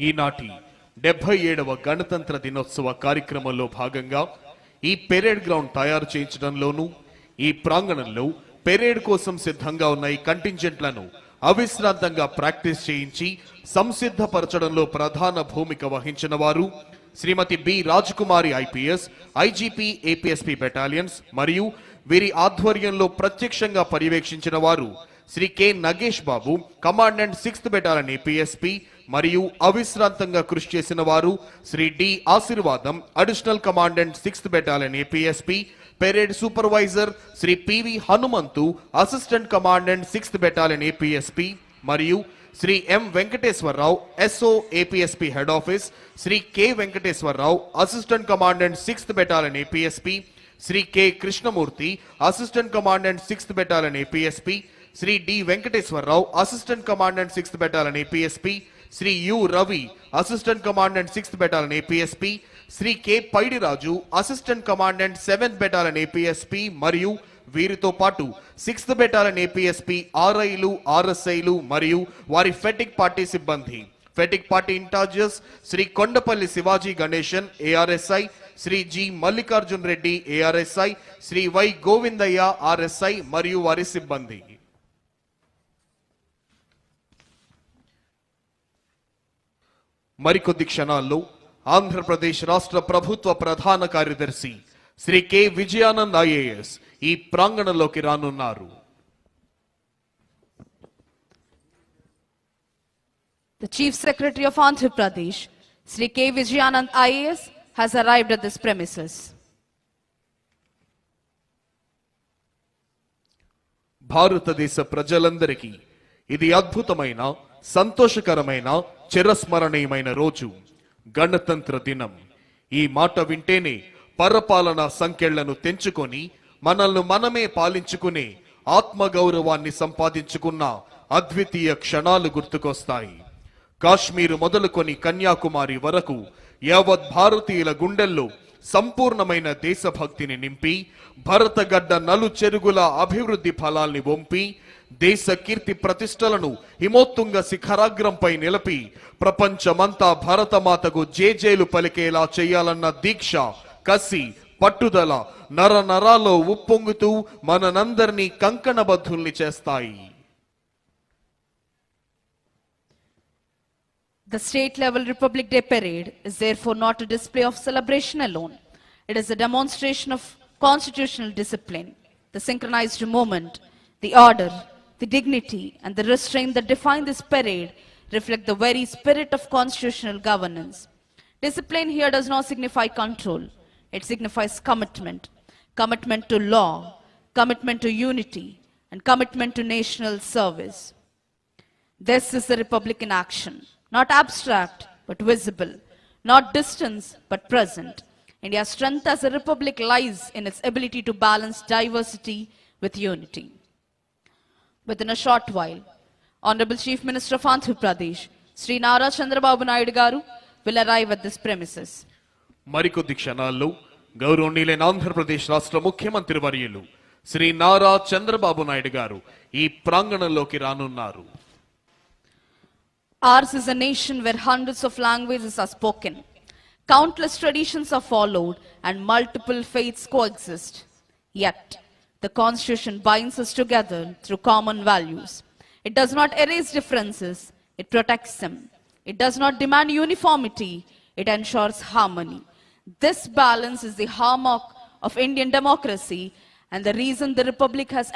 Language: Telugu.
ఈనాటి 77వ గణతంత్ర దినోత్సవ కార్యక్రమంలో భాగంగా ఈ పెరేడ్ గ్రౌండ్ తయారు చేయించడంలోనూ ఈ ప్రాంగణంలో పెరేడ్ కోసం సిద్ధంగా ఉన్న ఈ కంటింజెంట్లను అవిశ్రాంతంగా ప్రాక్టీస్ చేయించి సంసిద్ధపరచడంలో ప్రధాన భూమిక వహించిన వారు Shrimati B Rajakumari IPS IGP APSP battalions మరియు వీరి ఆధ్వర్యంలో ప్రత్యక్షంగా పర్యవేక్షించిన వారు Shri K Nagesh Babu commandant 6th battalion APSP మరియు అవిశ్రాంతంగా కృషి చేసిన వారు Shri D Ashirvadam additional commandant 6th battalion APSP parade supervisor Shri PV Hanumanthu assistant commandant 6th battalion APSP మరియు Shri M Venkateswararao SO APSP head office Shri K Venkateswararao assistant commandant 6th battalion APSP Shri K Krishnamurthy assistant commandant 6th battalion APSP Shri D Venkateswararao assistant commandant 6th battalion APSP Shri U Ravi assistant commandant 6th battalion APSP Shri K Paidiraju assistant commandant 7th battalion APSP మరియు వీరితో పాటు 6th బెటాలియన్ ఏపీఎస్పీ ఆర్ఐలు ఆర్ఎస్ఐలు మరియు వారి ఫెటిక్ పార్టీ సిబ్బంది fatigue party incharges Shri Kondapalli Shivaji Ganesan ARSI Shri G Mallikarjun Reddy ARSI Shri Y Govindaiah RSI మరియు వారి సిబ్బంది. మరికొద్ది క్షణాల్లో ఆంధ్రప్రదేశ్ రాష్ట్ర ప్రభుత్వ ప్రధాన కార్యదర్శి శ్రీ కె విజయానంద్ ఐఏఎస్ ఈ ప్రాంగణంలోకి రానున్నారు. The Chief Secretary of Andhra Pradesh, Sri K. Vijayanand IAS, has arrived at this premises. భారతదేశ ప్రజలందరికీ ఇది అద్భుతమైన సంతోషకరమైన చిరస్మరణీయమైన రోజు, గణతంత్ర దినం. ఈ మాట వింటేనే పరపాలన సంకెళ్లను తెంచుకొని మనల్ని మనమే పాలించుకునే ఆత్మగౌరవాన్ని సంపాదించుకున్న అద్వితీయ క్షణాలు గుర్తుకొస్తాయి. కాశ్మీరు మొదలుకొని కన్యాకుమారి వరకు యావత్ భారతీయుల గుండెల్లో సంపూర్ణమైన దేశభక్తిని నింపి భరతగడ్డ నలు చెరుగుల అభివృద్ధి ఫలాల్ని వంపి దేశ కీర్తి ప్రతిష్టలను హిమోత్తుంగ శిఖరాగ్రంపై నిలిపి ప్రపంచమంతా భరతమాతకు జేజేలు పలికేలా చేయాలన్న దీక్ష, కసి, పట్టుదల నర నరాల్లో ఉప్పొంగుతూ మనందరినీ కంకణబద్ధుల్ని చేస్తాయి. The state-level Republic Day parade is therefore not a display of celebration alone. It is a demonstration of constitutional discipline, the synchronized movement, the order, the dignity, and the restraint that define this parade reflect the very spirit of constitutional governance. Discipline here does not signify control. It signifies commitment. Commitment to law, commitment to unity, and commitment to national service. This is the Republic in action. Not abstract, but visible. Not distant, but present. India's strength as a republic lies in its ability to balance diversity with unity. Within a short while, Honorable Chief Minister of Andhra Pradesh, Sri Nara Chandrababu Naidu Garu, will arrive at this premises. మరికొద్ది క్షణాల్లో గౌరవనీయులైన ఆంధ్రప్రదేశ్ రాష్ట్ర ముఖ్యమంత్రి వర్యులు శ్రీ నారా చంద్రబాబు నాయుడు గారు ఈ ప్రాంగణంలోకి రానున్నారు. Ours is a nation where hundreds of languages are spoken, countless traditions are followed, and multiple faiths coexist. Yet, the Constitution binds us together through common values. It does not erase differences, it protects them. It does not demand uniformity, it ensures harmony. This balance is the hallmark of Indian democracy and the reason the Republic has